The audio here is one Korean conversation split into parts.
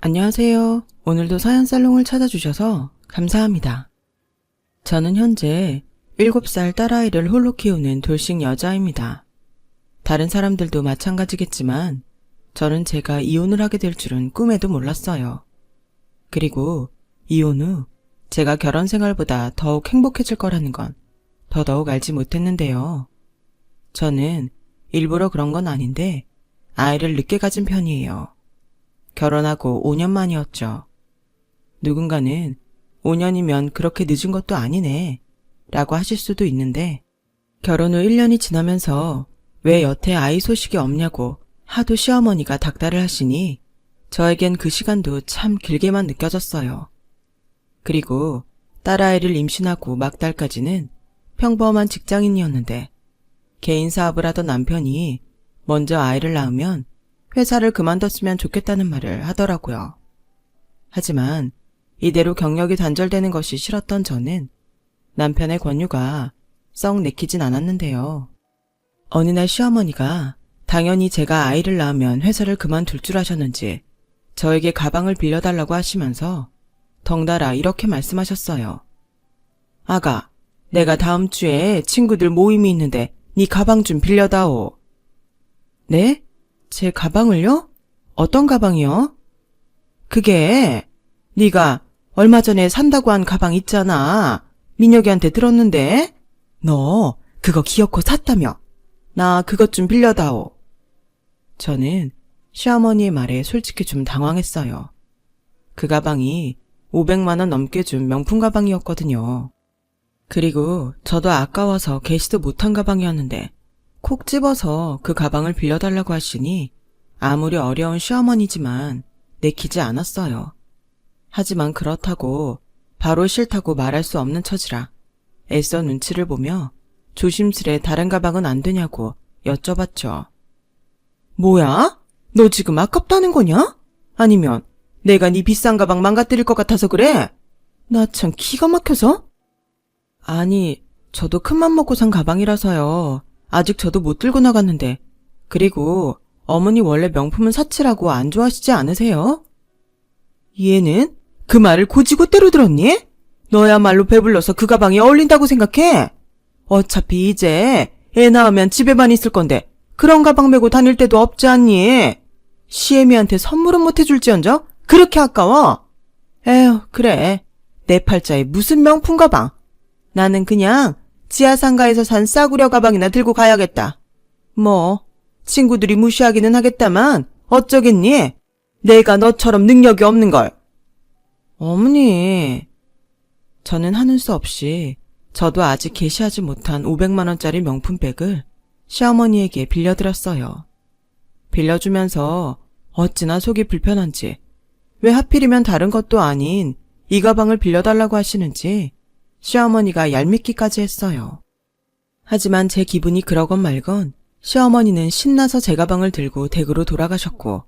안녕하세요. 오늘도 사연살롱을 찾아주셔서 감사합니다. 저는 현재 7살 딸아이를 홀로 키우는 돌싱 여자입니다. 다른 사람들도 마찬가지겠지만 저는 제가 이혼을 하게 될 줄은 꿈에도 몰랐어요. 그리고 이혼 후 제가 결혼 생활보다 더욱 행복해질 거라는 건 더더욱 알지 못했는데요. 저는 일부러 그런 건 아닌데 아이를 늦게 가진 편이에요. 결혼하고 5년 만이었죠. 누군가는 5년이면 그렇게 늦은 것도 아니네 라고 하실 수도 있는데 결혼 후 1년이 지나면서 왜 여태 아이 소식이 없냐고 하도 시어머니가 닥달을 하시니 저에겐 그 시간도 참 길게만 느껴졌어요. 그리고 딸아이를 임신하고 막달까지는 평범한 직장인이었는데 개인 사업을 하던 남편이 먼저 아이를 낳으면 회사를 그만뒀으면 좋겠다는 말을 하더라고요. 하지만 이대로 경력이 단절되는 것이 싫었던 저는 남편의 권유가 썩 내키진 않았는데요. 어느 날 시어머니가 당연히 제가 아이를 낳으면 회사를 그만둘 줄 아셨는지 저에게 가방을 빌려달라고 하시면서 덩달아 이렇게 말씀하셨어요. 아가, 내가 다음 주에 친구들 모임이 있는데 네 가방 좀 빌려다오. 네? 제 가방을요? 어떤 가방이요? 그게 네가 얼마 전에 산다고 한 가방 있잖아. 민혁이한테 들었는데 너 그거 기어코 샀다며. 나 그것 좀 빌려다오. 저는 시어머니의 말에 솔직히 좀 당황했어요. 그 가방이 500만 원 넘게 준 명품 가방이었거든요. 그리고 저도 아까워서 개시도 못한 가방이었는데 콕 집어서 그 가방을 빌려달라고 하시니 아무리 어려운 시어머니지만 내키지 않았어요. 하지만 그렇다고 바로 싫다고 말할 수 없는 처지라 애써 눈치를 보며 조심스레 다른 가방은 안 되냐고 여쭤봤죠. 뭐야? 너 지금 아깝다는 거냐? 아니면 내가 네 비싼 가방 망가뜨릴 것 같아서 그래? 나 참 기가 막혀서? 아니, 저도 큰맘 먹고 산 가방이라서요. 아직 저도 못 들고 나갔는데. 그리고 어머니 원래 명품은 사치라고 안 좋아하시지 않으세요? 얘는 그 말을 고지고대로 들었니? 너야말로 배불러서 그 가방이 어울린다고 생각해? 어차피 이제 애 낳으면 집에만 있을 건데 그런 가방 메고 다닐 데도 없지 않니? 시애미한테 선물은 못 해줄지언정 그렇게 아까워? 에휴, 그래. 내 팔자에 무슨 명품 가방. 나는 그냥 지하상가에서 산 싸구려 가방이나 들고 가야겠다. 뭐 친구들이 무시하기는 하겠다만 어쩌겠니? 내가 너처럼 능력이 없는 걸. 어머니. 저는 하는 수 없이 저도 아직 개시하지 못한 500만 원짜리 명품백을 시어머니에게 빌려드렸어요. 빌려주면서 어찌나 속이 불편한지 왜 하필이면 다른 것도 아닌 이 가방을 빌려달라고 하시는지 시어머니가 얄밉기까지 했어요. 하지만 제 기분이 그러건 말건 시어머니는 신나서 제 가방을 들고 댁으로 돌아가셨고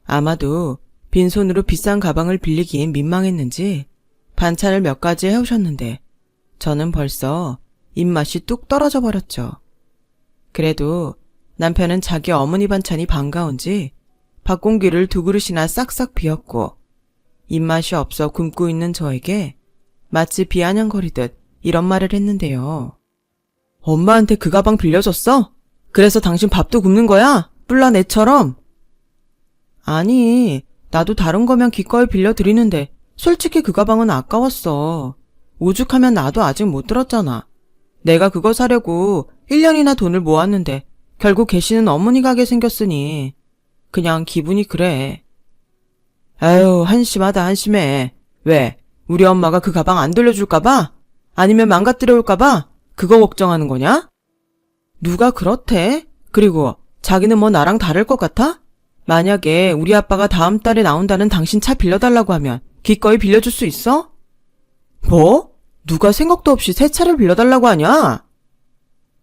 아마도 빈손으로 비싼 가방을 빌리기엔 민망했는지 반찬을 몇 가지 해오셨는데 저는 벌써 입맛이 뚝 떨어져 버렸죠. 그래도 남편은 자기 어머니 반찬이 반가운지 밥공기를 2그릇이나 싹싹 비웠고 입맛이 없어 굶고 있는 저에게 마치 비아냥거리듯 이런 말을 했는데요. 엄마한테 그 가방 빌려줬어? 그래서 당신 밥도 굶는 거야? 뿔난 애처럼? 아니, 나도 다른 거면 기꺼이 빌려드리는데 솔직히 그 가방은 아까웠어. 오죽하면 나도 아직 못 들었잖아. 내가 그거 사려고 1년이나 돈을 모았는데 결국 계시는 어머니 가게 생겼으니 그냥 기분이 그래. 아유, 한심하다 한심해. 왜? 우리 엄마가 그 가방 안 돌려줄까봐? 아니면 망가뜨려올까봐? 그거 걱정하는 거냐? 누가 그렇대? 그리고 자기는 뭐 나랑 다를 것 같아? 만약에 우리 아빠가 다음 달에 나온다는 당신 차 빌려달라고 하면 기꺼이 빌려줄 수 있어? 뭐? 누가 생각도 없이 새 차를 빌려달라고 하냐?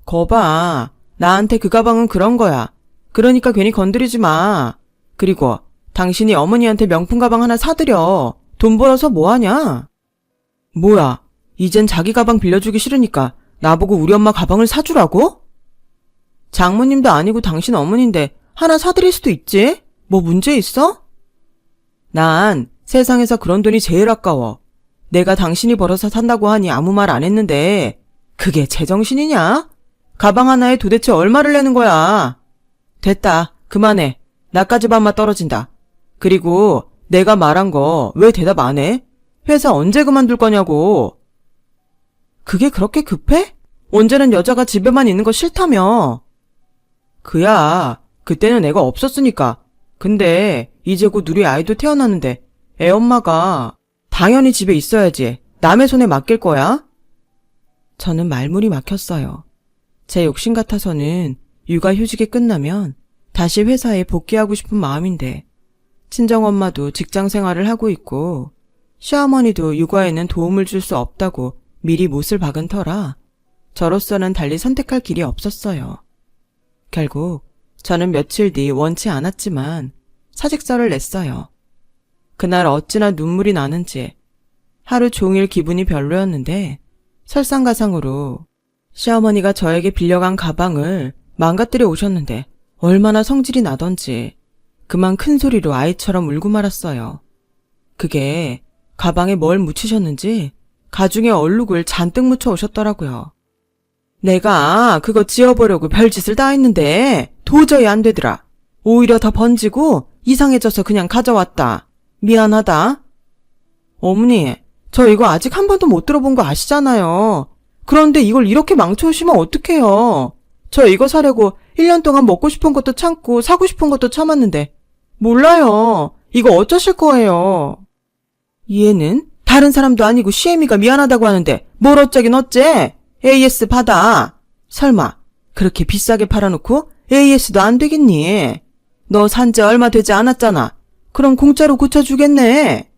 거봐, 나한테 그 가방은 그런 거야. 그러니까 괜히 건드리지 마. 그리고 당신이 어머니한테 명품 가방 하나 사드려. 돈 벌어서 뭐하냐? 뭐야, 이젠 자기 가방 빌려주기 싫으니까 나보고 우리 엄마 가방을 사주라고? 장모님도 아니고 당신 어머니인데 하나 사드릴 수도 있지? 뭐 문제 있어? 난 세상에서 그런 돈이 제일 아까워. 내가 당신이 벌어서 산다고 하니 아무 말 안 했는데 그게 제정신이냐? 가방 하나에 도대체 얼마를 내는 거야? 됐다. 그만해. 나까지 반만 떨어진다. 그리고 내가 말한 거 왜 대답 안 해? 회사 언제 그만둘 거냐고. 그게 그렇게 급해? 언제는 여자가 집에만 있는 거 싫다며. 그야, 그때는 애가 없었으니까. 근데 이제 곧 우리 아이도 태어났는데 애 엄마가 당연히 집에 있어야지. 남의 손에 맡길 거야? 저는 말문이 막혔어요. 제 욕심 같아서는 육아휴직이 끝나면 다시 회사에 복귀하고 싶은 마음인데 친정엄마도 직장 생활을 하고 있고 시어머니도 육아에는 도움을 줄 수 없다고 미리 못을 박은 터라 저로서는 달리 선택할 길이 없었어요. 결국 저는 며칠 뒤 원치 않았지만 사직서를 냈어요. 그날 어찌나 눈물이 나는지 하루 종일 기분이 별로였는데 설상가상으로 시어머니가 저에게 빌려간 가방을 망가뜨려 오셨는데 얼마나 성질이 나던지 그만 큰 소리로 아이처럼 울고 말았어요. 그게 가방에 뭘 묻히셨는지 가중에 얼룩을 잔뜩 묻혀 오셨더라고요. 내가 그거 지워보려고 별짓을 다 했는데 도저히 안 되더라. 오히려 더 번지고 이상해져서 그냥 가져왔다. 미안하다. 어머니, 저 이거 아직 한 번도 못 들어본 거 아시잖아요. 그런데 이걸 이렇게 망쳐오시면 어떡해요. 저 이거 사려고 1년 동안 먹고 싶은 것도 참고 사고 싶은 것도 참았는데 몰라요. 이거 어쩌실 거예요. 얘는 다른 사람도 아니고 시애미가 미안하다고 하는데 뭘 어쩌긴 어째? AS 받아. 설마 그렇게 비싸게 팔아놓고 AS도 안 되겠니? 너 산지 얼마 되지 않았잖아. 그럼 공짜로 고쳐주겠네.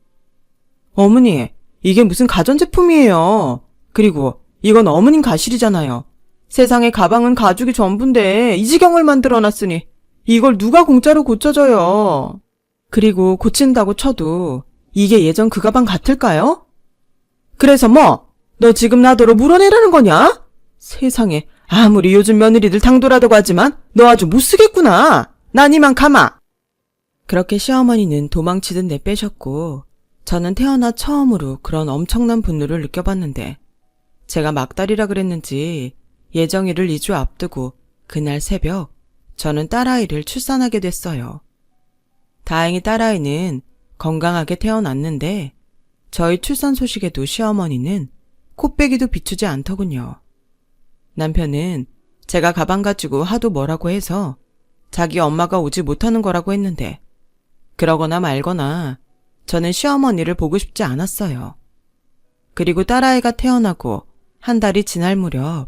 어머니, 이게 무슨 가전제품이에요. 그리고 이건 어머님 가실이잖아요. 세상에 가방은 가죽이 전부인데 이 지경을 만들어놨으니 이걸 누가 공짜로 고쳐줘요. 그리고 고친다고 쳐도 이게 예전 그 가방 같을까요? 그래서 뭐? 너 지금 나더러 물어내라는 거냐? 세상에, 아무리 요즘 며느리들 당돌하다고 하지만 너 아주 못쓰겠구나. 난 이만 가마. 그렇게 시어머니는 도망치듯 내빼셨고 저는 태어나 처음으로 그런 엄청난 분노를 느껴봤는데 제가 막달이라 그랬는지 예정일을 2주 앞두고 그날 새벽 저는 딸아이를 출산하게 됐어요. 다행히 딸아이는 건강하게 태어났는데 저희 출산 소식에도 시어머니는 코빼기도 비추지 않더군요. 남편은 제가 가방 가지고 하도 뭐라고 해서 자기 엄마가 오지 못하는 거라고 했는데 그러거나 말거나 저는 시어머니를 보고 싶지 않았어요. 그리고 딸아이가 태어나고 한 달이 지날 무렵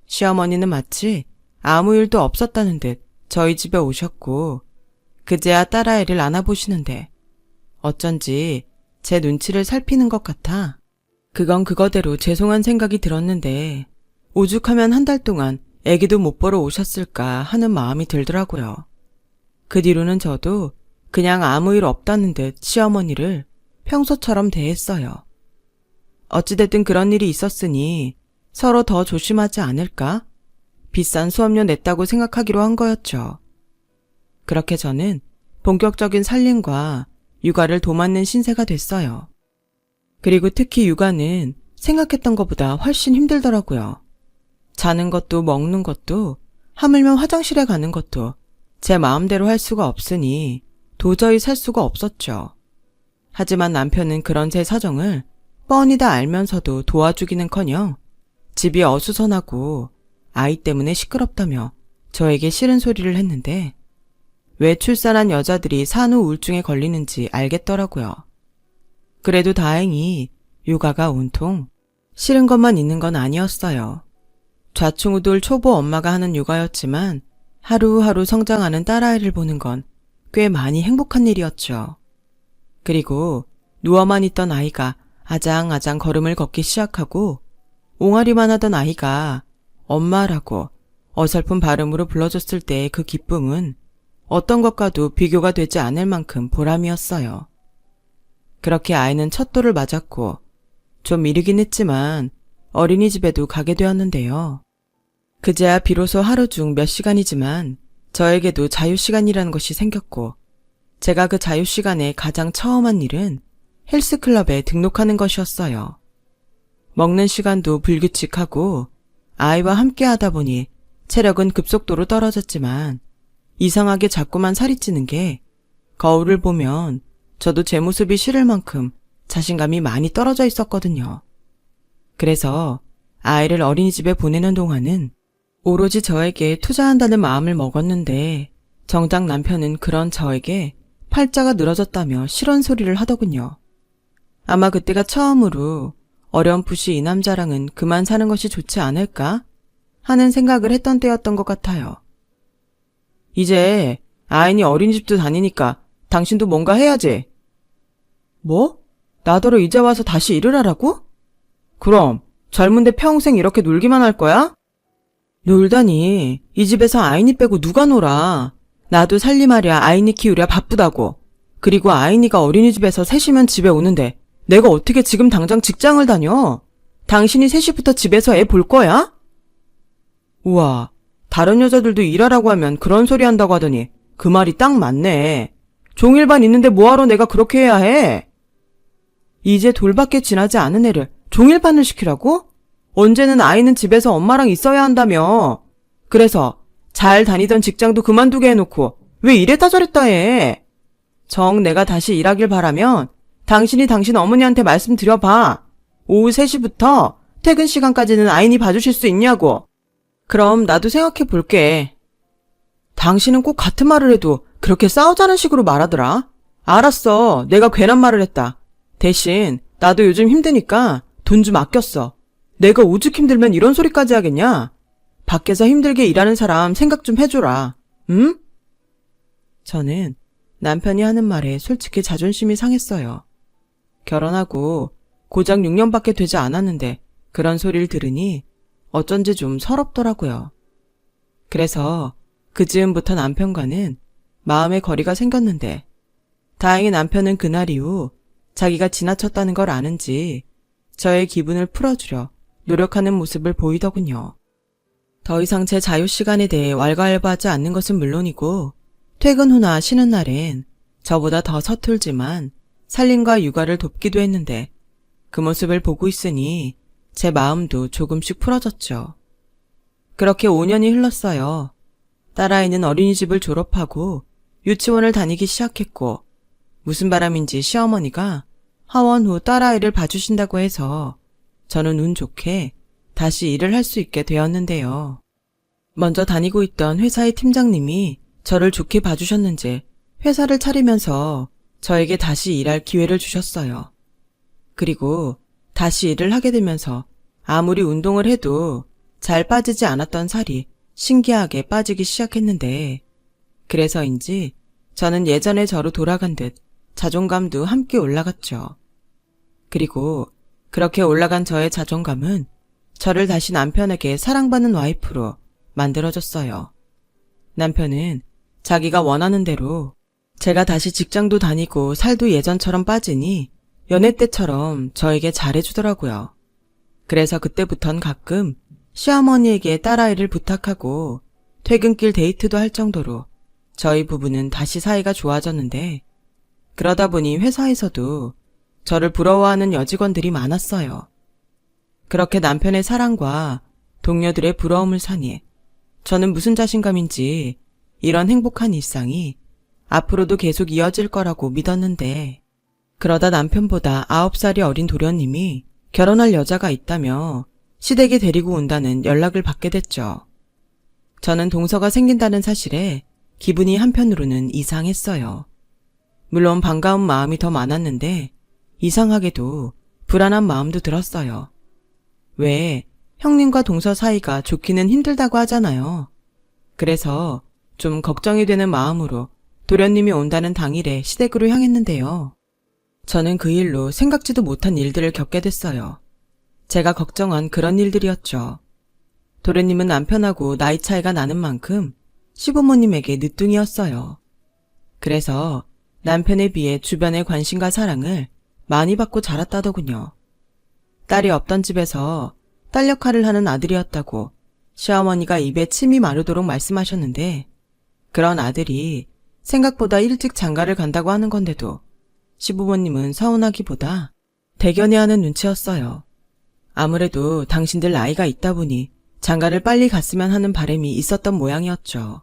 시어머니는 마치 아무 일도 없었다는 듯 저희 집에 오셨고 그제야 딸아이를 안아보시는데 어쩐지 제 눈치를 살피는 것 같아 그건 그거대로 죄송한 생각이 들었는데 오죽하면 한 달 동안 애기도 못 보러 오셨을까 하는 마음이 들더라고요. 그 뒤로는 저도 그냥 아무 일 없다는 듯 시어머니를 평소처럼 대했어요. 어찌됐든 그런 일이 있었으니 서로 더 조심하지 않을까? 비싼 수업료 냈다고 생각하기로 한 거였죠. 그렇게 저는 본격적인 살림과 육아를 도맡는 신세가 됐어요. 그리고 특히 육아는 생각했던 것보다 훨씬 힘들더라고요. 자는 것도 먹는 것도 하물며 화장실에 가는 것도 제 마음대로 할 수가 없으니 도저히 살 수가 없었죠. 하지만 남편은 그런 제 사정을 뻔히 다 알면서도 도와주기는커녕 집이 어수선하고 아이 때문에 시끄럽다며 저에게 싫은 소리를 했는데 왜 출산한 여자들이 산후 우울증에 걸리는지 알겠더라고요. 그래도 다행히 육아가 온통 싫은 것만 있는 건 아니었어요. 좌충우돌 초보 엄마가 하는 육아였지만 하루하루 성장하는 딸아이를 보는 건 꽤 많이 행복한 일이었죠. 그리고 누워만 있던 아이가 아장아장 걸음을 걷기 시작하고 옹알이만 하던 아이가 엄마라고 어설픈 발음으로 불러줬을 때의 그 기쁨은 어떤 것과도 비교가 되지 않을 만큼 보람이었어요. 그렇게 아이는 첫 돌을 맞았고 좀 이르긴 했지만 어린이집에도 가게 되었는데요. 그제야 비로소 하루 중 몇 시간이지만 저에게도 자유시간이라는 것이 생겼고 제가 그 자유시간에 가장 처음 한 일은 헬스클럽에 등록하는 것이었어요. 먹는 시간도 불규칙하고 아이와 함께 하다 보니 체력은 급속도로 떨어졌지만 이상하게 자꾸만 살이 찌는 게 거울을 보면 저도 제 모습이 싫을 만큼 자신감이 많이 떨어져 있었거든요. 그래서 아이를 어린이집에 보내는 동안은 오로지 저에게 투자한다는 마음을 먹었는데 정작 남편은 그런 저에게 팔자가 늘어졌다며 싫은 소리를 하더군요. 아마 그때가 처음으로 어렴풋이 이 남자랑은 그만 사는 것이 좋지 않을까 하는 생각을 했던 때였던 것 같아요. 이제 아인이 어린이집도 다니니까 당신도 뭔가 해야지. 뭐? 나더러 이제 와서 다시 일을 하라고? 그럼 젊은데 평생 이렇게 놀기만 할 거야? 놀다니 이 집에서 아인이 빼고 누가 놀아. 나도 살림하랴 아인이 키우랴 바쁘다고. 그리고 아인이가 어린이집에서 3시면 집에 오는데 내가 어떻게 지금 당장 직장을 다녀? 당신이 3시부터 집에서 애 볼 거야? 우와, 다른 여자들도 일하라고 하면 그런 소리 한다고 하더니 그 말이 딱 맞네. 종일반 있는데 뭐하러 내가 그렇게 해야 해? 이제 돌밖에 지나지 않은 애를 종일반을 시키라고? 언제는 아이는 집에서 엄마랑 있어야 한다며. 그래서 잘 다니던 직장도 그만두게 해놓고 왜 이랬다 저랬다 해? 정 내가 다시 일하길 바라면 당신이 당신 어머니한테 말씀드려봐. 오후 3시부터 퇴근 시간까지는 아인이 봐주실 수 있냐고. 그럼 나도 생각해 볼게. 당신은 꼭 같은 말을 해도 그렇게 싸우자는 식으로 말하더라. 알았어. 내가 괜한 말을 했다. 대신 나도 요즘 힘드니까 돈 좀 아꼈어. 내가 오죽 힘들면 이런 소리까지 하겠냐? 밖에서 힘들게 일하는 사람 생각 좀 해줘라. 응? 저는 남편이 하는 말에 솔직히 자존심이 상했어요. 결혼하고 고작 6년밖에 되지 않았는데 그런 소리를 들으니 어쩐지 좀 서럽더라고요. 그래서 그 즈음부터 남편과는 마음의 거리가 생겼는데 다행히 남편은 그날 이후 자기가 지나쳤다는 걸 아는지 저의 기분을 풀어주려 노력하는 모습을 보이더군요. 더 이상 제 자유시간에 대해 왈가왈부하지 않는 것은 물론이고 퇴근 후나 쉬는 날엔 저보다 더 서툴지만 살림과 육아를 돕기도 했는데 그 모습을 보고 있으니 제 마음도 조금씩 풀어졌죠. 그렇게 5년이 흘렀어요. 딸아이는 어린이집을 졸업하고 유치원을 다니기 시작했고 무슨 바람인지 시어머니가 하원 후 딸아이를 봐주신다고 해서 저는 운 좋게 다시 일을 할 수 있게 되었는데요. 먼저 다니고 있던 회사의 팀장님이 저를 좋게 봐주셨는지 회사를 차리면서 저에게 다시 일할 기회를 주셨어요. 그리고 다시 일을 하게 되면서 아무리 운동을 해도 잘 빠지지 않았던 살이 신기하게 빠지기 시작했는데 그래서인지 저는 예전의 저로 돌아간 듯 자존감도 함께 올라갔죠. 그리고 그렇게 올라간 저의 자존감은 저를 다시 남편에게 사랑받는 와이프로 만들어줬어요. 남편은 자기가 원하는 대로 제가 다시 직장도 다니고 살도 예전처럼 빠지니 연애 때처럼 저에게 잘해주더라고요. 그래서 그때부턴 가끔 시어머니에게 딸아이를 부탁하고 퇴근길 데이트도 할 정도로 저희 부부는 다시 사이가 좋아졌는데 그러다 보니 회사에서도 저를 부러워하는 여직원들이 많았어요. 그렇게 남편의 사랑과 동료들의 부러움을 사니 저는 무슨 자신감인지 이런 행복한 일상이 앞으로도 계속 이어질 거라고 믿었는데 그러다 남편보다 9살이 어린 도련님이 결혼할 여자가 있다며 시댁에 데리고 온다는 연락을 받게 됐죠. 저는 동서가 생긴다는 사실에 기분이 한편으로는 이상했어요. 물론 반가운 마음이 더 많았는데 이상하게도 불안한 마음도 들었어요. 왜 형님과 동서 사이가 좋기는 힘들다고 하잖아요. 그래서 좀 걱정이 되는 마음으로 도련님이 온다는 당일에 시댁으로 향했는데요. 저는 그 일로 생각지도 못한 일들을 겪게 됐어요. 제가 걱정한 그런 일들이었죠. 도련님은 남편하고 나이 차이가 나는 만큼 시부모님에게 늦둥이였어요. 그래서 남편에 비해 주변의 관심과 사랑을 많이 받고 자랐다더군요. 딸이 없던 집에서 딸 역할을 하는 아들이었다고 시어머니가 입에 침이 마르도록 말씀하셨는데 그런 아들이 생각보다 일찍 장가를 간다고 하는 건데도 시부모님은 서운하기보다 대견해하는 눈치였어요. 아무래도 당신들 나이가 있다 보니 장가를 빨리 갔으면 하는 바람이 있었던 모양이었죠.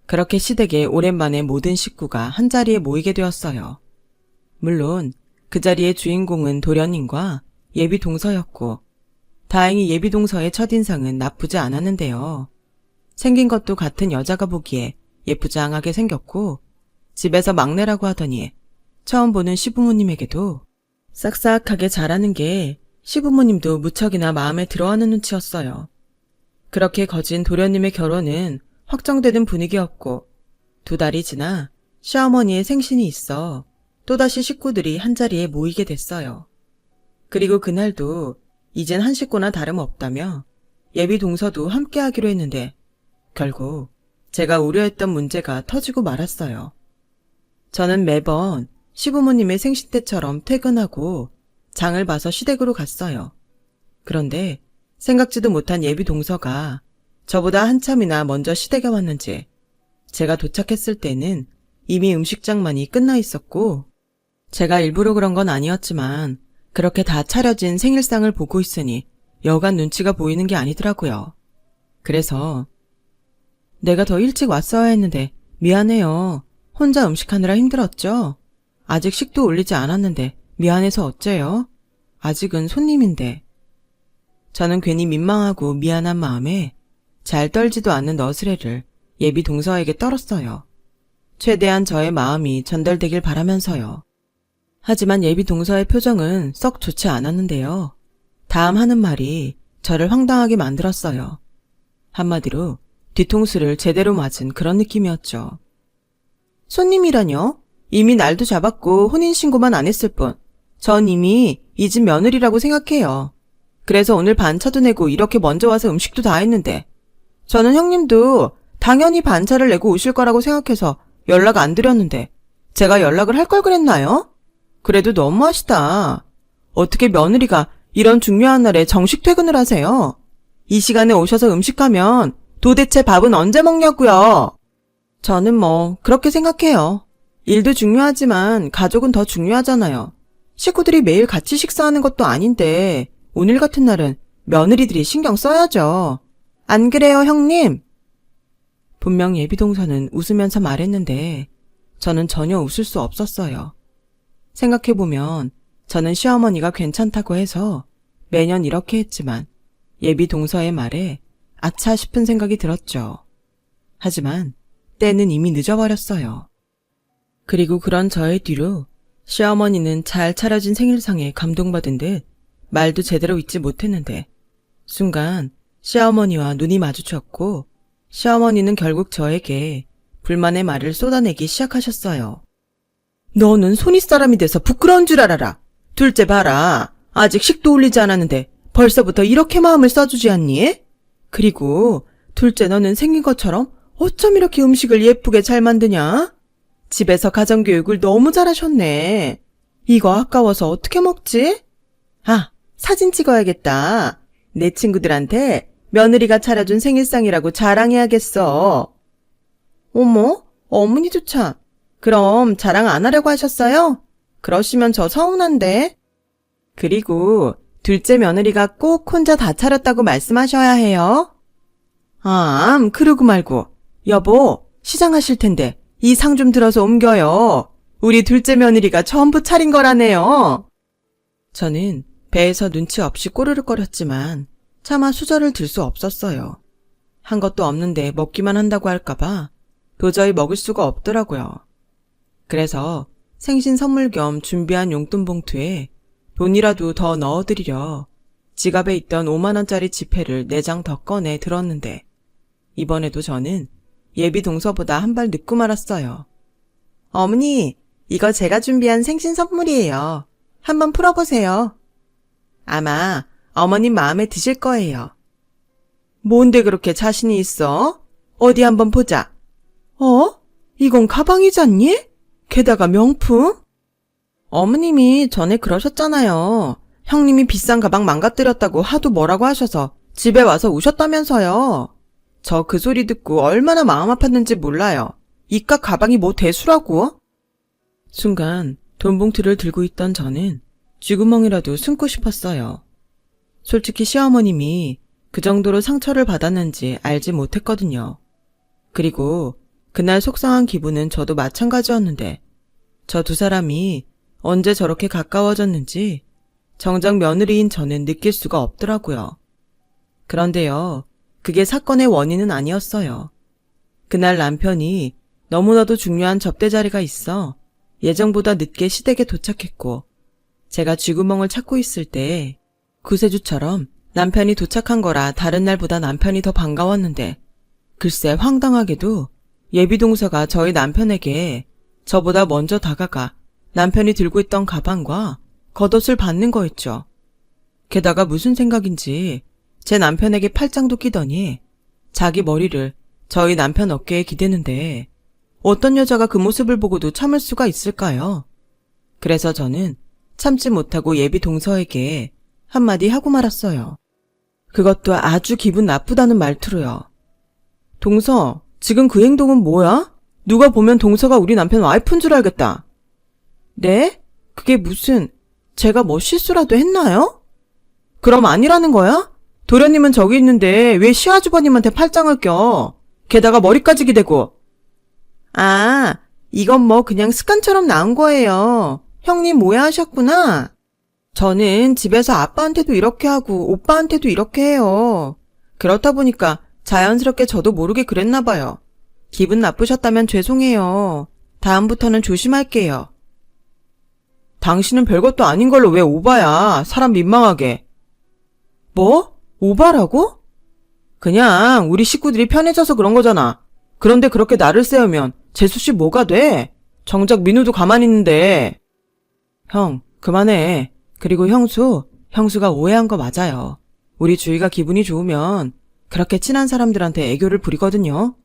그렇게 시댁에 오랜만에 모든 식구가 한자리에 모이게 되었어요. 물론 그 자리의 주인공은 도련님과 예비동서였고 다행히 예비동서의 첫인상은 나쁘지 않았는데요. 생긴 것도 같은 여자가 보기에 예쁘장하게 생겼고 집에서 막내라고 하더니 처음 보는 시부모님에게도 싹싹하게 자라는 게 시부모님도 무척이나 마음에 들어하는 눈치였어요. 그렇게 거진 도련님의 결혼은 확정되는 분위기였고 2달이 지나 시어머니의 생신이 있어 또다시 식구들이 한자리에 모이게 됐어요. 그리고 그날도 이젠 한 식구나 다름없다며 예비 동서도 함께 하기로 했는데 결국 제가 우려했던 문제가 터지고 말았어요. 저는 매번 시부모님의 생신 때처럼 퇴근하고 장을 봐서 시댁으로 갔어요. 그런데 생각지도 못한 예비 동서가 저보다 한참이나 먼저 시댁에 왔는지 제가 도착했을 때는 이미 음식장만이 끝나 있었고 제가 일부러 그런 건 아니었지만 그렇게 다 차려진 생일상을 보고 있으니 여간 눈치가 보이는 게 아니더라고요. 그래서 내가 더 일찍 왔어야 했는데 미안해요. 혼자 음식하느라 힘들었죠? 아직 식도 올리지 않았는데 미안해서 어째요? 아직은 손님인데. 저는 괜히 민망하고 미안한 마음에 잘 떨지도 않는 너스레를 예비 동서에게 떨었어요. 최대한 저의 마음이 전달되길 바라면서요. 하지만 예비 동서의 표정은 썩 좋지 않았는데요. 다음 하는 말이 저를 황당하게 만들었어요. 한마디로 뒤통수를 제대로 맞은 그런 느낌이었죠. 손님이라뇨? 이미 날도 잡았고 혼인신고만 안 했을 뿐. 전 이미 이 집 며느리라고 생각해요. 그래서 오늘 반차도 내고 이렇게 먼저 와서 음식도 다 했는데 저는 형님도 당연히 반차를 내고 오실 거라고 생각해서 연락 안 드렸는데 제가 연락을 할 걸 그랬나요? 그래도 너무하시다. 어떻게 며느리가 이런 중요한 날에 정식 퇴근을 하세요? 이 시간에 오셔서 음식하면 도대체 밥은 언제 먹냐고요? 저는 뭐 그렇게 생각해요. 일도 중요하지만 가족은 더 중요하잖아요. 식구들이 매일 같이 식사하는 것도 아닌데 오늘 같은 날은 며느리들이 신경 써야죠. 안 그래요, 형님? 분명 예비동서는 웃으면서 말했는데 저는 전혀 웃을 수 없었어요. 생각해보면 저는 시어머니가 괜찮다고 해서 매년 이렇게 했지만 예비동서의 말에 아차 싶은 생각이 들었죠. 하지만 때는 이미 늦어버렸어요. 그리고 그런 저의 뒤로 시어머니는 잘 차려진 생일상에 감동받은 듯 말도 제대로 잊지 못했는데 순간 시어머니와 눈이 마주쳤고 시어머니는 결국 저에게 불만의 말을 쏟아내기 시작하셨어요. 너는 손윗사람이 돼서 부끄러운 줄 알아라. 둘째 봐라. 아직 식도 올리지 않았는데 벌써부터 이렇게 마음을 써주지 않니? 그리고 둘째 너는 생긴 것처럼 어쩜 이렇게 음식을 예쁘게 잘 만드냐? 집에서 가정교육을 너무 잘하셨네. 이거 아까워서 어떻게 먹지? 아, 사진 찍어야겠다. 내 친구들한테 며느리가 차려준 생일상이라고 자랑해야겠어. 어머, 어머니조차. 그럼 자랑 안 하려고 하셨어요? 그러시면 저 서운한데. 그리고 둘째 며느리가 꼭 혼자 다 차렸다고 말씀하셔야 해요. 그러고 말고. 여보, 시장하실 텐데 이 상 좀 들어서 옮겨요. 우리 둘째 며느리가 전부 차린 거라네요. 저는 배에서 눈치 없이 꼬르륵거렸지만 차마 수저를 들 수 없었어요. 한 것도 없는데 먹기만 한다고 할까봐 도저히 먹을 수가 없더라고요. 그래서 생신 선물 겸 준비한 용돈 봉투에 돈이라도 더 넣어드리려 지갑에 있던 5만원짜리 지폐를 4장 더 꺼내 들었는데 이번에도 저는 예비 동서보다 한 발 늦고 말았어요. 어머니, 이거 제가 준비한 생신 선물이에요. 한번 풀어보세요. 아마 어머님 마음에 드실 거예요. 뭔데 그렇게 자신이 있어? 어디 한번 보자. 이건 가방이잖니? 게다가 명품? 어머님이 전에 그러셨잖아요. 형님이 비싼 가방 망가뜨렸다고 하도 뭐라고 하셔서 집에 와서 우셨다면서요. 저 그 소리 듣고 얼마나 마음 아팠는지 몰라요. 이깟 가방이 뭐 대수라고? 순간 돈 봉투를 들고 있던 저는 쥐구멍이라도 숨고 싶었어요. 솔직히 시어머님이 그 정도로 상처를 받았는지 알지 못했거든요. 그리고 그날 속상한 기분은 저도 마찬가지였는데 저 두 사람이 언제 저렇게 가까워졌는지 정작 며느리인 저는 느낄 수가 없더라고요. 그런데요, 그게 사건의 원인은 아니었어요. 그날 남편이 너무나도 중요한 접대 자리가 있어 예정보다 늦게 시댁에 도착했고 제가 쥐구멍을 찾고 있을 때 구세주처럼 남편이 도착한 거라 다른 날보다 남편이 더 반가웠는데 글쎄 황당하게도 예비동서가 저희 남편에게 저보다 먼저 다가가 남편이 들고 있던 가방과 겉옷을 받는 거였죠. 게다가 무슨 생각인지 제 남편에게 팔짱도 끼더니 자기 머리를 저희 남편 어깨에 기대는데 어떤 여자가 그 모습을 보고도 참을 수가 있을까요? 그래서 저는 참지 못하고 예비 동서에게 한마디 하고 말았어요. 그것도 아주 기분 나쁘다는 말투로요. 동서, 지금 그 행동은 뭐야? 누가 보면 동서가 우리 남편 와이프인 줄 알겠다. 네? 그게 무슨, 제가 뭐 실수라도 했나요? 그럼 아니라는 거야? 도련님은 저기 있는데 왜 시아주버님한테 팔짱을 껴? 게다가 머리까지 기대고. 아, 이건 뭐 그냥 습관처럼 나온 거예요. 형님 오해하셨구나. 저는 집에서 아빠한테도 이렇게 하고 오빠한테도 이렇게 해요. 그렇다 보니까 자연스럽게 저도 모르게 그랬나 봐요. 기분 나쁘셨다면 죄송해요. 다음부터는 조심할게요. 당신은 별것도 아닌 걸로 왜 오바야? 사람 민망하게. 뭐? 오바라고? 그냥 우리 식구들이 편해져서 그런 거잖아. 그런데 그렇게 나를 세우면 재수씨 뭐가 돼? 정작 민우도 가만히 있는데. 형, 그만해. 그리고 형수가 오해한 거 맞아요. 우리 주희가 기분이 좋으면 그렇게 친한 사람들한테 애교를 부리거든요.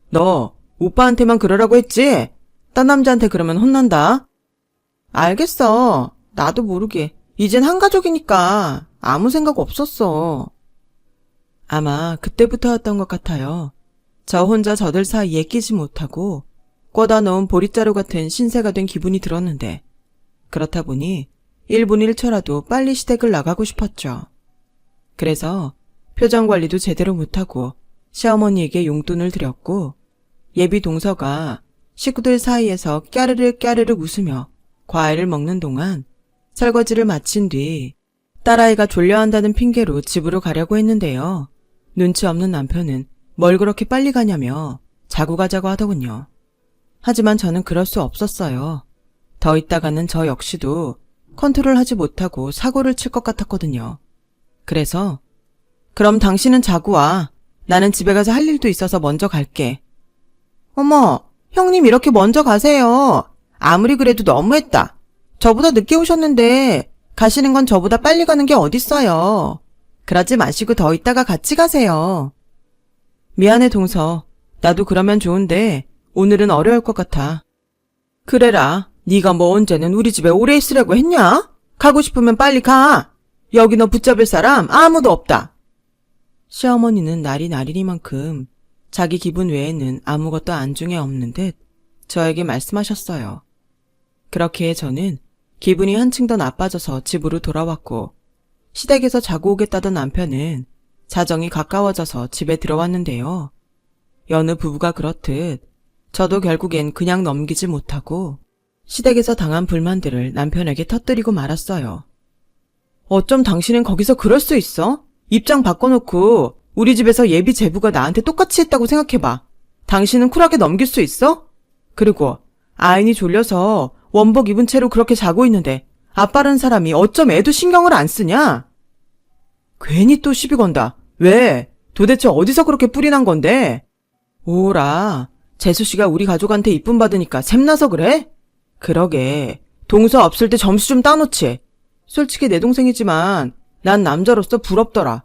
너 오빠한테만 그러라고 했지? 딴 남자한테 그러면 혼난다. 알겠어. 나도 모르게. 이젠 한 가족이니까 아무 생각 없었어. 아마 그때부터였던 것 같아요. 저 혼자 저들 사이에 끼지 못하고 꽂아 놓은 보릿자루 같은 신세가 된 기분이 들었는데 그렇다 보니 1분 1초라도 빨리 시댁을 나가고 싶었죠. 그래서 표정 관리도 제대로 못하고 시어머니에게 용돈을 드렸고 예비 동서가 식구들 사이에서 까르르 웃으며 과일을 먹는 동안 설거지를 마친 뒤 딸아이가 졸려한다는 핑계로 집으로 가려고 했는데요. 눈치 없는 남편은 뭘 그렇게 빨리 가냐며 자고 가자고 하더군요. 하지만 저는 그럴 수 없었어요. 더 있다가는 저 역시도 컨트롤하지 못하고 사고를 칠 것 같았거든요. 그래서 그럼 당신은 자고 와. 나는 집에 가서 할 일도 있어서 먼저 갈게. 어머, 형님 이렇게 먼저 가세요. 아무리 그래도 너무했다. 저보다 늦게 오셨는데 가시는 건 저보다 빨리 가는 게 어딨어요. 그러지 마시고 더 있다가 같이 가세요. 미안해 동서. 나도 그러면 좋은데 오늘은 어려울 것 같아. 그래라. 네가 뭐 언제는 우리 집에 오래 있으려고 했냐? 가고 싶으면 빨리 가. 여기 너 붙잡을 사람 아무도 없다. 시어머니는 날이 날이니만큼 자기 기분 외에는 아무것도 안중에 없는 듯 저에게 말씀하셨어요. 그렇게 저는 기분이 한층 더 나빠져서 집으로 돌아왔고 시댁에서 자고 오겠다던 남편은 자정이 가까워져서 집에 들어왔는데요. 여느 부부가 그렇듯 저도 결국엔 그냥 넘기지 못하고 시댁에서 당한 불만들을 남편에게 터뜨리고 말았어요. 어쩜 당신은 거기서 그럴 수 있어? 입장 바꿔놓고 우리 집에서 예비 제부가 나한테 똑같이 했다고 생각해봐. 당신은 쿨하게 넘길 수 있어? 그리고 아인이 졸려서 원복 입은 채로 그렇게 자고 있는데 아빠라는 사람이 어쩜 애도 신경을 안 쓰냐? 괜히 또 시비 건다. 왜? 도대체 어디서 그렇게 뿔이 난 건데? 오라, 재수씨가 우리 가족한테 이쁨 받으니까 샘나서 그래? 그러게, 동서 없을 때 점수 좀 따놓지. 솔직히 내 동생이지만 난 남자로서 부럽더라.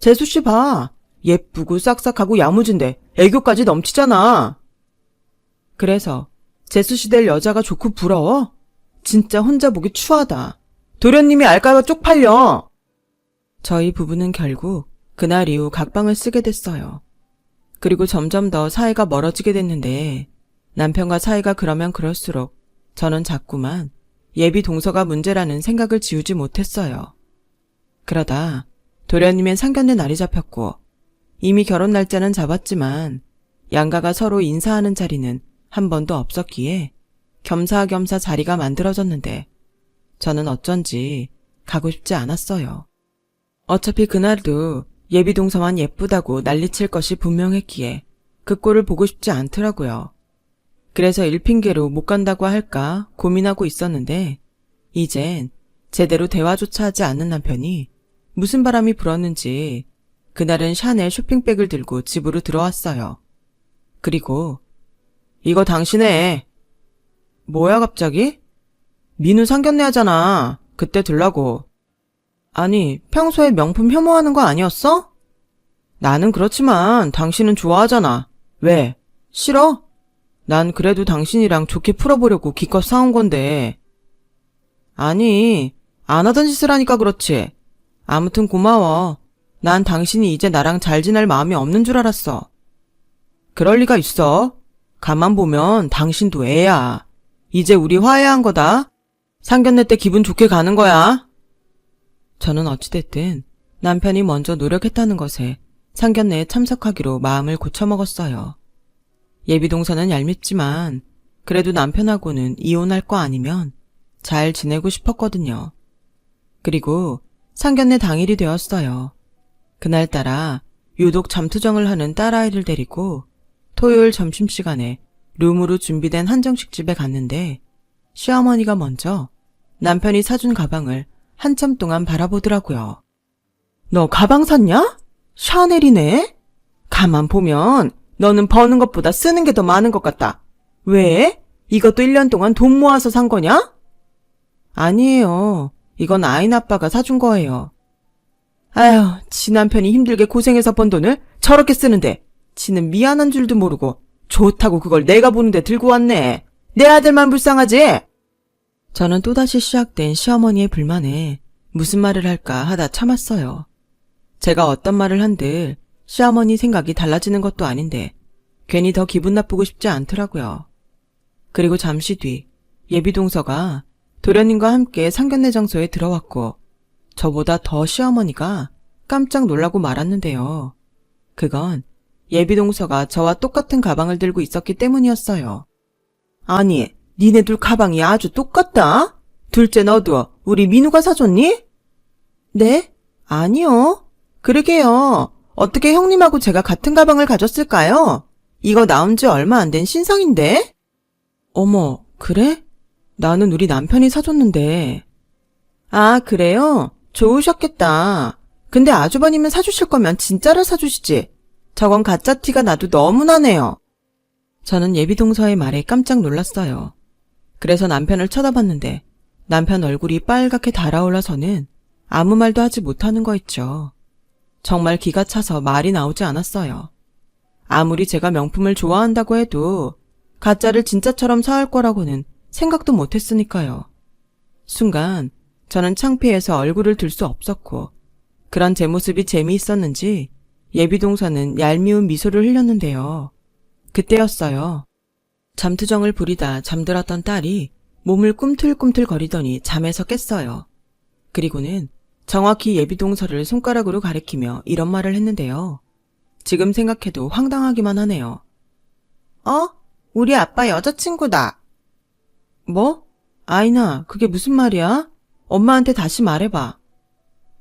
재수씨 봐. 예쁘고 싹싹하고 야무진데 애교까지 넘치잖아. 그래서 재수씨 될 여자가 좋고 부러워? 진짜 혼자 보기 추하다. 도련님이 알까봐 쪽팔려. 저희 부부는 결국 그날 이후 각방을 쓰게 됐어요. 그리고 점점 더 사이가 멀어지게 됐는데 남편과 사이가 그러면 그럴수록 저는 자꾸만 예비 동서가 문제라는 생각을 지우지 못했어요. 그러다 도련님의 상견례 날이 잡혔고 이미 결혼 날짜는 잡았지만 양가가 서로 인사하는 자리는 한 번도 없었기에 겸사겸사 자리가 만들어졌는데 저는 어쩐지 가고 싶지 않았어요. 어차피 그날도 예비 동서만 예쁘다고 난리칠 것이 분명했기에 그 꼴을 보고 싶지 않더라고요. 그래서 일핑계로 못 간다고 할까 고민하고 있었는데 이젠 제대로 대화조차 하지 않는 남편이 무슨 바람이 불었는지 그날은 샤넬 쇼핑백을 들고 집으로 들어왔어요. 그리고 이거 당신의 뭐야 갑자기? 민우 상견례 하잖아. 그때 들라고. 아니 평소에 명품 혐오하는 거 아니었어? 나는 그렇지만 당신은 좋아하잖아. 왜? 싫어? 난 그래도 당신이랑 좋게 풀어보려고 기껏 사온 건데. 아니, 안 하던 짓을 하니까 그렇지. 아무튼 고마워. 난 당신이 이제 나랑 잘 지낼 마음이 없는 줄 알았어. 그럴 리가 있어. 가만 보면 당신도 애야. 이제 우리 화해한 거다. 상견례 때 기분 좋게 가는 거야. 저는 어찌됐든 남편이 먼저 노력했다는 것에 상견례에 참석하기로 마음을 고쳐먹었어요. 예비동서는 얄밉지만 그래도 남편하고는 이혼할 거 아니면 잘 지내고 싶었거든요. 그리고 상견례 당일이 되었어요. 그날따라 유독 잠투정을 하는 딸아이를 데리고 토요일 점심시간에 룸으로 준비된 한정식집에 갔는데 시어머니가 먼저 남편이 사준 가방을 한참 동안 바라보더라고요. 너 가방 샀냐? 샤넬이네? 가만 보면 너는 버는 것보다 쓰는 게 더 많은 것 같다. 왜? 이것도 1년 동안 돈 모아서 산 거냐? 아니에요. 이건 아인 아빠가 사준 거예요. 아휴, 지 남편이 힘들게 고생해서 번 돈을 저렇게 쓰는데 지는 미안한 줄도 모르고 좋다고 그걸 내가 보는데 들고 왔네. 내 아들만 불쌍하지? 저는 또다시 시작된 시어머니의 불만에 무슨 말을 할까 하다 참았어요. 제가 어떤 말을 한들 시어머니 생각이 달라지는 것도 아닌데 괜히 더 기분 나쁘고 싶지 않더라고요. 그리고 잠시 뒤 예비동서가 도련님과 함께 상견례 장소에 들어왔고 저보다 더 시어머니가 깜짝 놀라고 말았는데요. 그건 예비동서가 저와 똑같은 가방을 들고 있었기 때문이었어요. 아니, 니네 둘 가방이 아주 똑같다? 둘째 너도 우리 민우가 사줬니? 네? 아니요. 그러게요. 어떻게 형님하고 제가 같은 가방을 가졌을까요? 이거 나온 지 얼마 안 된 신상인데? 어머, 그래? 나는 우리 남편이 사줬는데. 아, 그래요? 좋으셨겠다. 근데 아주버님은 사주실 거면 진짜를 사주시지. 저건 가짜 티가 나도 너무 나네요. 저는 예비동서의 말에 깜짝 놀랐어요. 그래서 남편을 쳐다봤는데 남편 얼굴이 빨갛게 달아올라서는 아무 말도 하지 못하는 거 있죠. 정말 기가 차서 말이 나오지 않았어요. 아무리 제가 명품을 좋아한다고 해도 가짜를 진짜처럼 사올 거라고는 생각도 못했으니까요. 순간 저는 창피해서 얼굴을 들 수 없었고 그런 제 모습이 재미있었는지 예비동서는 얄미운 미소를 흘렸는데요. 그때였어요. 잠투정을 부리다 잠들었던 딸이 몸을 꿈틀꿈틀 거리더니 잠에서 깼어요. 그리고는 정확히 예비동서를 손가락으로 가리키며 이런 말을 했는데요. 지금 생각해도 황당하기만 하네요. 우리 아빠 여자친구다. 뭐? 아이나, 그게 무슨 말이야? 엄마한테 다시 말해봐.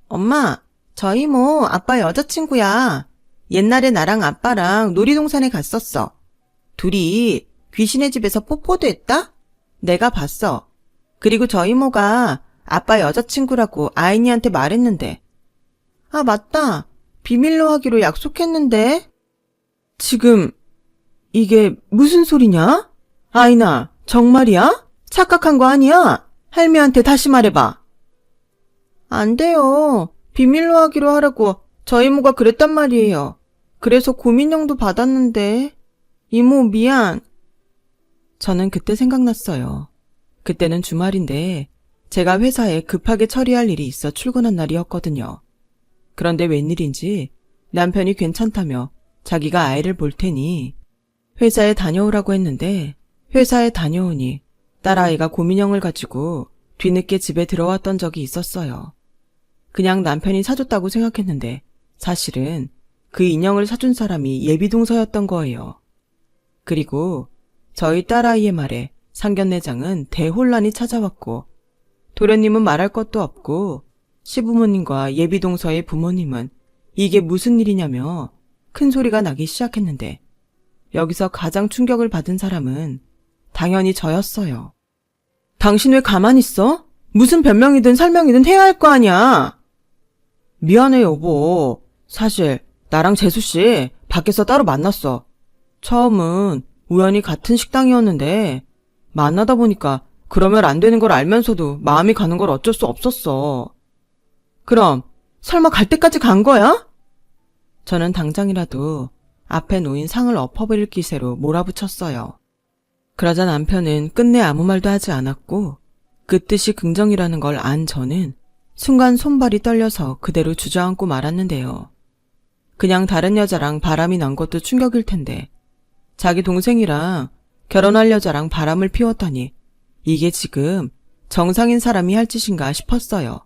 엄마, 저 이모 아빠 여자친구야. 옛날에 나랑 아빠랑 놀이동산에 갔었어. 둘이 귀신의 집에서 뽀뽀도 했다? 내가 봤어. 그리고 저 이모가 아빠 여자친구라고 아이니한테 말했는데. 아, 맞다. 비밀로 하기로 약속했는데. 지금 이게 무슨 소리냐? 아이나, 정말이야? 착각한 거 아니야? 할미한테 다시 말해봐. 안 돼요. 비밀로 하기로 하라고 저 이모가 그랬단 말이에요. 그래서 고민형도 받았는데. 이모 미안. 저는 그때 생각났어요. 그때는 주말인데 제가 회사에 급하게 처리할 일이 있어 출근한 날이었거든요. 그런데 웬일인지 남편이 괜찮다며 자기가 아이를 볼 테니 회사에 다녀오라고 했는데 회사에 다녀오니 딸아이가 곰인형을 가지고 뒤늦게 집에 들어왔던 적이 있었어요. 그냥 남편이 사줬다고 생각했는데 사실은 그 인형을 사준 사람이 예비동서였던 거예요. 그리고 저희 딸아이의 말에 상견례장은 대혼란이 찾아왔고 도련님은 말할 것도 없고 시부모님과 예비동서의 부모님은 이게 무슨 일이냐며 큰 소리가 나기 시작했는데 여기서 가장 충격을 받은 사람은 당연히 저였어요. 당신 왜 가만히 있어? 무슨 변명이든 설명이든 해야 할 거 아니야. 미안해 여보. 사실 나랑 재수씨 밖에서 따로 만났어. 처음은 우연히 같은 식당이었는데 만나다 보니까 그러면 안 되는 걸 알면서도 마음이 가는 걸 어쩔 수 없었어. 그럼 설마 갈 때까지 간 거야? 저는 당장이라도 앞에 놓인 상을 엎어버릴 기세로 몰아붙였어요. 그러자 남편은 끝내 아무 말도 하지 않았고 그 뜻이 긍정이라는 걸 안 저는 순간 손발이 떨려서 그대로 주저앉고 말았는데요. 그냥 다른 여자랑 바람이 난 것도 충격일 텐데 자기 동생이랑 결혼할 여자랑 바람을 피웠다니 이게 지금 정상인 사람이 할 짓인가 싶었어요.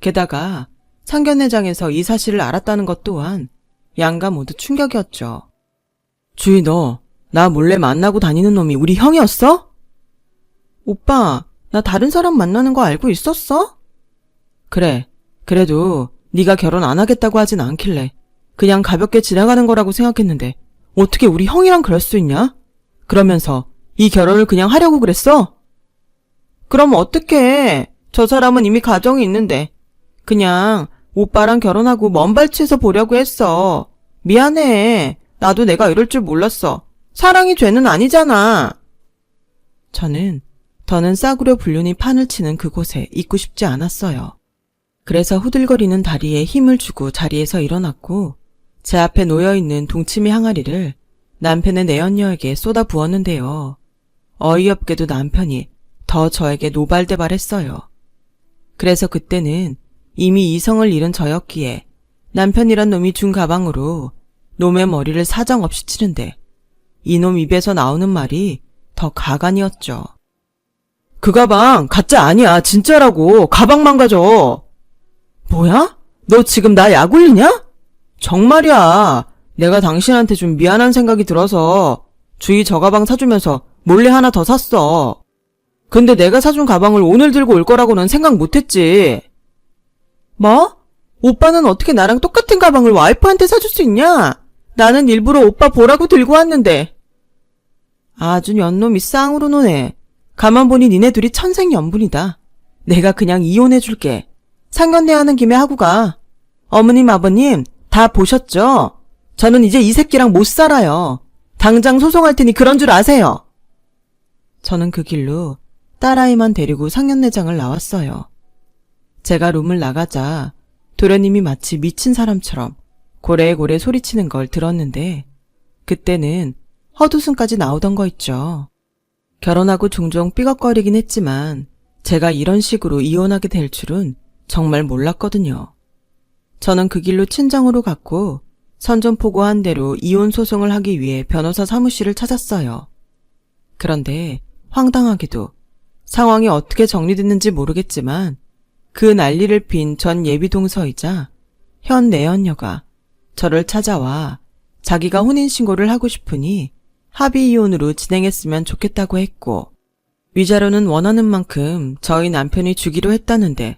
게다가 상견례장에서 이 사실을 알았다는 것 또한 양가 모두 충격이었죠. 주희 너 나 몰래 만나고 다니는 놈이 우리 형이었어? 오빠 나 다른 사람 만나는 거 알고 있었어? 그래 그래도 네가 결혼 안 하겠다고 하진 않길래 그냥 가볍게 지나가는 거라고 생각했는데 어떻게 우리 형이랑 그럴 수 있냐? 그러면서 이 결혼을 그냥 하려고 그랬어? 그럼 어떡해. 저 사람은 이미 가정이 있는데 그냥 오빠랑 결혼하고 먼 발치에서 보려고 했어. 미안해. 나도 내가 이럴 줄 몰랐어. 사랑이 죄는 아니잖아. 저는 더는 싸구려 불륜이 판을 치는 그곳에 있고 싶지 않았어요. 그래서 후들거리는 다리에 힘을 주고 자리에서 일어났고 제 앞에 놓여있는 동치미 항아리를 남편의 내연녀에게 쏟아 부었는데요. 어이없게도 남편이 더 저에게 노발대발했어요. 그래서 그때는 이미 이성을 잃은 저였기에 남편이란 놈이 준 가방으로 놈의 머리를 사정없이 치는데 이놈 입에서 나오는 말이 더 가관이었죠. 그 가방 가짜 아니야. 진짜라고. 가방만 가져. 뭐야? 너 지금 나 약 올리냐? 정말이야. 내가 당신한테 좀 미안한 생각이 들어서 주희 저 가방 사주면서 몰래 하나 더 샀어. 근데 내가 사준 가방을 오늘 들고 올 거라고는 생각 못했지. 뭐? 오빠는 어떻게 나랑 똑같은 가방을 와이프한테 사줄 수 있냐? 나는 일부러 오빠 보라고 들고 왔는데. 아주 연놈이 쌍으로 노네. 가만 보니 니네 둘이 천생연분이다. 내가 그냥 이혼해줄게. 상견례하는 김에 하고 가. 어머님 아버님 다 보셨죠? 저는 이제 이 새끼랑 못 살아요. 당장 소송할 테니 그런 줄 아세요. 저는 그 길로 딸아이만 데리고 상견례장을 나왔어요. 제가 룸을 나가자 도련님이 마치 미친 사람처럼 고래고래 소리치는 걸 들었는데 그때는 헛웃음까지 나오던 거 있죠. 결혼하고 종종 삐걱거리긴 했지만 제가 이런 식으로 이혼하게 될 줄은 정말 몰랐거든요. 저는 그 길로 친정으로 갔고 선전포고한 대로 이혼 소송을 하기 위해 변호사 사무실을 찾았어요. 그런데 황당하게도 상황이 어떻게 정리됐는지 모르겠지만 그 난리를 핀 전 예비동서이자 현 내연녀가 저를 찾아와 자기가 혼인신고를 하고 싶으니 합의 이혼으로 진행했으면 좋겠다고 했고 위자료는 원하는 만큼 저희 남편이 주기로 했다는데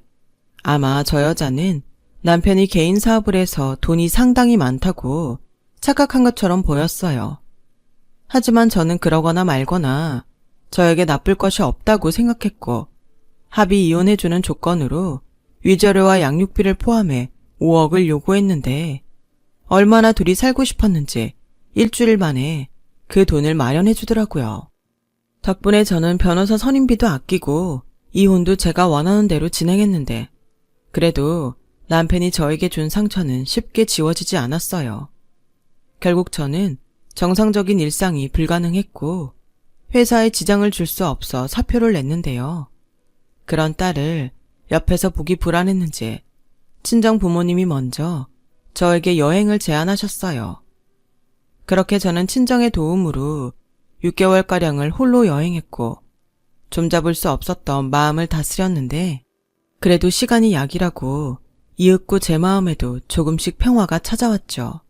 아마 저 여자는 남편이 개인 사업을 해서 돈이 상당히 많다고 착각한 것처럼 보였어요. 하지만 저는 그러거나 말거나 저에게 나쁠 것이 없다고 생각했고 합의 이혼해주는 조건으로 위자료와 양육비를 포함해 5억을 요구했는데 얼마나 둘이 살고 싶었는지 일주일 만에 그 돈을 마련해주더라고요. 덕분에 저는 변호사 선임비도 아끼고 이혼도 제가 원하는 대로 진행했는데 그래도 남편이 저에게 준 상처는 쉽게 지워지지 않았어요. 결국 저는 정상적인 일상이 불가능했고 회사에 지장을 줄 수 없어 사표를 냈는데요. 그런 딸을 옆에서 보기 불안했는지 친정 부모님이 먼저 저에게 여행을 제안하셨어요. 그렇게 저는 친정의 도움으로 6개월가량을 홀로 여행했고 좀잡을 수 없었던 마음을 다스렸는데 그래도 시간이 약이라고 이윽고 제 마음에도 조금씩 평화가 찾아왔죠.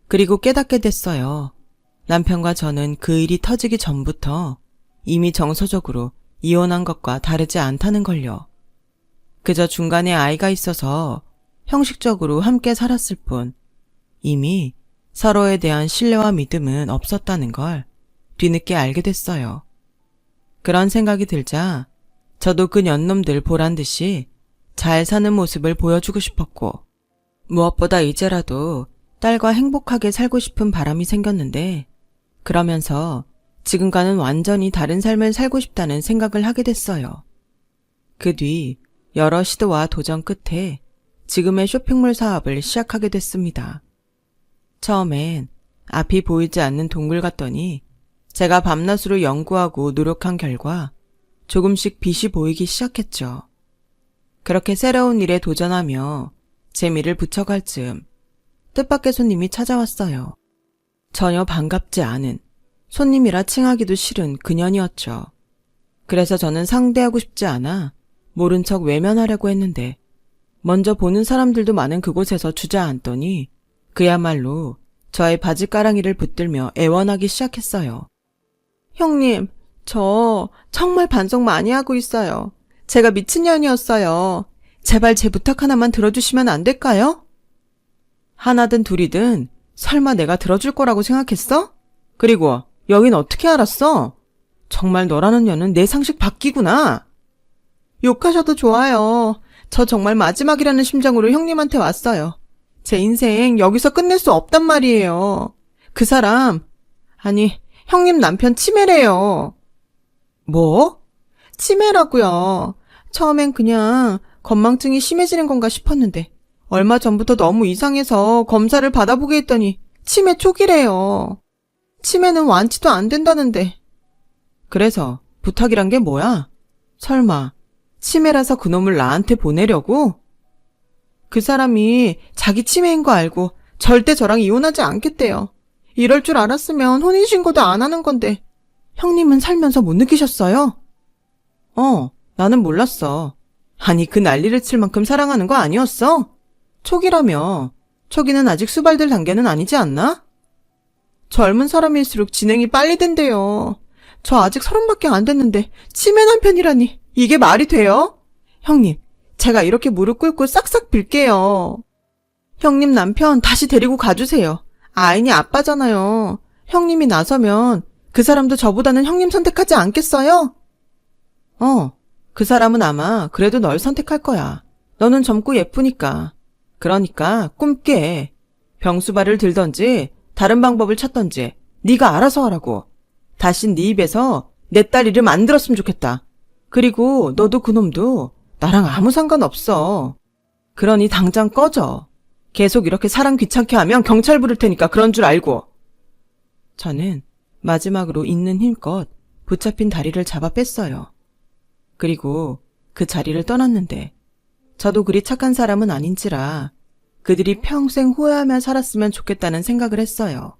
그리고 깨닫게 됐어요. 남편과 저는 그 일이 터지기 전부터 이미 정서적으로 이혼한 것과 다르지 않다는 걸요. 그저 중간에 아이가 있어서 형식적으로 함께 살았을 뿐 이미 서로에 대한 신뢰와 믿음은 없었다는 걸 뒤늦게 알게 됐어요. 그런 생각이 들자 저도 그 년놈들 보란 듯이 잘 사는 모습을 보여주고 싶었고 무엇보다 이제라도 딸과 행복하게 살고 싶은 바람이 생겼는데 그러면서 지금과는 완전히 다른 삶을 살고 싶다는 생각을 하게 됐어요. 그 뒤 여러 시도와 도전 끝에 지금의 쇼핑몰 사업을 시작하게 됐습니다. 처음엔 앞이 보이지 않는 동굴 같더니 제가 밤낮으로 연구하고 노력한 결과 조금씩 빛이 보이기 시작했죠. 그렇게 새로운 일에 도전하며 재미를 붙여갈 즈음 뜻밖의 손님이 찾아왔어요. 전혀 반갑지 않은 손님이라 칭하기도 싫은 그년이었죠. 그래서 저는 상대하고 싶지 않아 모른 척 외면하려고 했는데 먼저 보는 사람들도 많은 그곳에서 주저앉더니 그야말로 저의 바지가랑이를 붙들며 애원하기 시작했어요. 형님, 저 정말 반성 많이 하고 있어요. 제가 미친년이었어요. 제발 제 부탁 하나만 들어주시면 안 될까요? 하나든 둘이든 설마 내가 들어줄 거라고 생각했어? 그리고 여긴 어떻게 알았어? 정말 너라는 년은 내 상식 바뀌구나. 욕하셔도 좋아요. 저 정말 마지막이라는 심정으로 형님한테 왔어요. 제 인생 여기서 끝낼 수 없단 말이에요. 그 사람, 아니, 형님 남편 치매래요. 뭐? 치매라고요. 처음엔 그냥 건망증이 심해지는 건가 싶었는데 얼마 전부터 너무 이상해서 검사를 받아보게 했더니 치매 초기래요. 치매는 완치도 안 된다는데. 그래서 부탁이란 게 뭐야? 설마 치매라서 그놈을 나한테 보내려고? 그 사람이 자기 치매인 거 알고 절대 저랑 이혼하지 않겠대요. 이럴 줄 알았으면 혼인신고도 안 하는 건데 형님은 살면서 못 느끼셨어요? 나는 몰랐어. 아니 그 난리를 칠 만큼 사랑하는 거 아니었어? 초기라며. 초기는 아직 수발될 단계는 아니지 않나? 젊은 사람일수록 진행이 빨리 된대요. 저 아직 30밖에 안 됐는데 치매 남편이라니 이게 말이 돼요? 형님, 제가 이렇게 무릎 꿇고 싹싹 빌게요. 형님 남편 다시 데리고 가주세요. 아이니 아빠잖아요. 형님이 나서면 그 사람도 저보다는 형님 선택하지 않겠어요? 그 사람은 아마 그래도 널 선택할 거야. 너는 젊고 예쁘니까. 그러니까 꿈깨. 병수발을 들던지 다른 방법을 찾던지 네가 알아서 하라고. 다신 네 입에서 내 딸 이름 안 들었으면 좋겠다. 그리고 너도 그놈도 나랑 아무 상관없어. 그러니 당장 꺼져. 계속 이렇게 사람 귀찮게 하면 경찰 부를 테니까 그런 줄 알고. 저는 마지막으로 있는 힘껏 붙잡힌 다리를 잡아 뺐어요. 그리고 그 자리를 떠났는데 저도 그리 착한 사람은 아닌지라 그들이 평생 후회하며 살았으면 좋겠다는 생각을 했어요.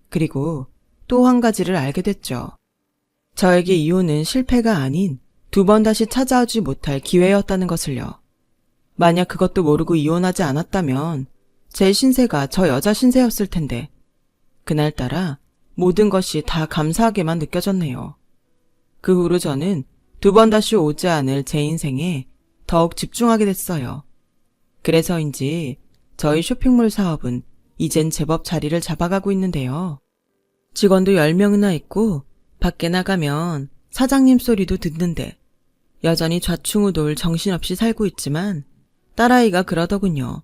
그리고 또 한 가지를 알게 됐죠. 저에게 이혼은 실패가 아닌 2번 다시 찾아오지 못할 기회였다는 것을요. 만약 그것도 모르고 이혼하지 않았다면 제 신세가 저 여자 신세였을 텐데 그날따라 모든 것이 다 감사하게만 느껴졌네요. 그 후로 저는 2번 다시 오지 않을 제 인생에 더욱 집중하게 됐어요. 그래서인지 저희 쇼핑몰 사업은 이젠 제법 자리를 잡아가고 있는데요. 직원도 10명이나 있고 밖에 나가면 사장님 소리도 듣는데 여전히 좌충우돌 정신없이 살고 있지만 딸아이가 그러더군요.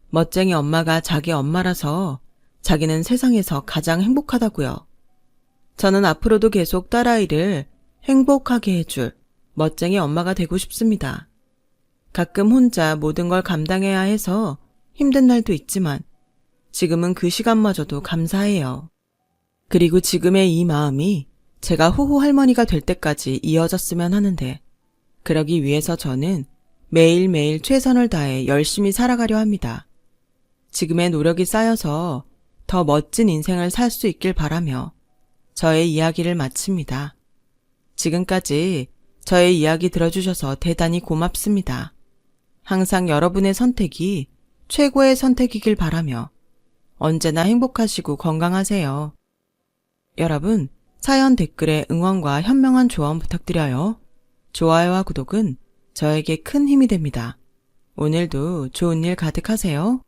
멋쟁이 엄마가 자기 엄마라서 자기는 세상에서 가장 행복하다고요. 저는 앞으로도 계속 딸아이를 행복하게 해줄 멋쟁이 엄마가 되고 싶습니다. 가끔 혼자 모든 걸 감당해야 해서 힘든 날도 있지만 지금은 그 시간마저도 감사해요. 그리고 지금의 이 마음이 제가 호호 할머니가 될 때까지 이어졌으면 하는데 그러기 위해서 저는 매일매일 최선을 다해 열심히 살아가려 합니다. 지금의 노력이 쌓여서 더 멋진 인생을 살 수 있길 바라며 저의 이야기를 마칩니다. 지금까지 저의 이야기 들어주셔서 대단히 고맙습니다. 항상 여러분의 선택이 최고의 선택이길 바라며 언제나 행복하시고 건강하세요. 여러분, 사연 댓글에 응원과 현명한 조언 부탁드려요. 좋아요와 구독은 저에게 큰 힘이 됩니다. 오늘도 좋은 일 가득하세요.